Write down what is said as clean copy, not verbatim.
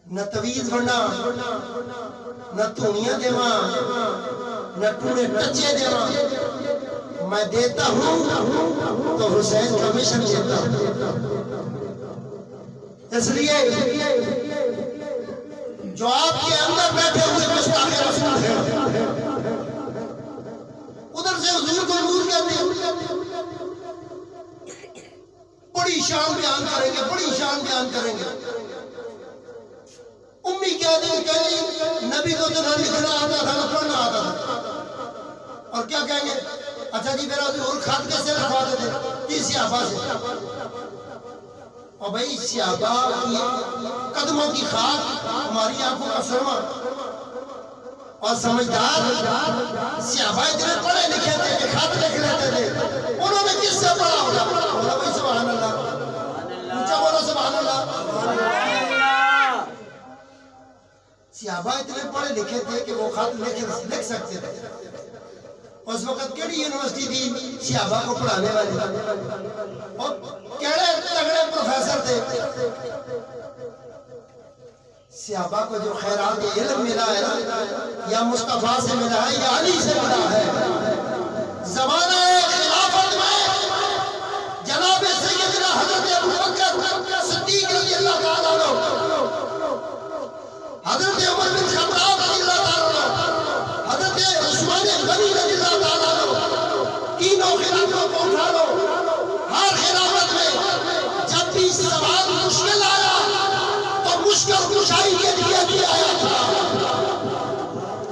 نہ تویز بنا نہ تونیاں دیواں نہ ٹونے ٹچے دیواں میں دیتا ہوں تو حسین کا مشن دیتا ہوں اس لیے جو آپ کے اندر بیٹھے ہوئے مشتاق رسول ہیں ادھر سے حضور کو نور کہتے ہیں بڑی شان بیان کریں گے بڑی شان بیان کریں گے امی کیا دیں کہیں نبی کو تو نہ لکھنا آتا تھا نہ پڑھنا آتا تھا اور کیا کہیں گے اچھا جی میرا حضور خط کیسے لکھوا دیتے تھی صحابہ سے اور بھائی صحابہ کی قدموں کی خاک ہماری آنکھوں کا سرما اور سمجھدار صحابہ اتنے پڑھے لکھے تھے کہ خط لکھ لیتے تھے انہوں نے کس سے پڑھا ہوگا بولا بھائی سبحان اللہ اونچا بولا سبحان اللہ صحابہ اتنے پڑھے لکھے تھے کہ وہ خط لکھ سکتے تھے اس وقت کیڑی یونیورسٹی تھی صحابہ کو پڑھانے والی اور کیڑے تگڑے پروفیسر تھے صحابہ کو جو خیرات علم ملا ہے یا مصطفیٰ سے ملا ہے یا علی سے ملا ہے زمانہ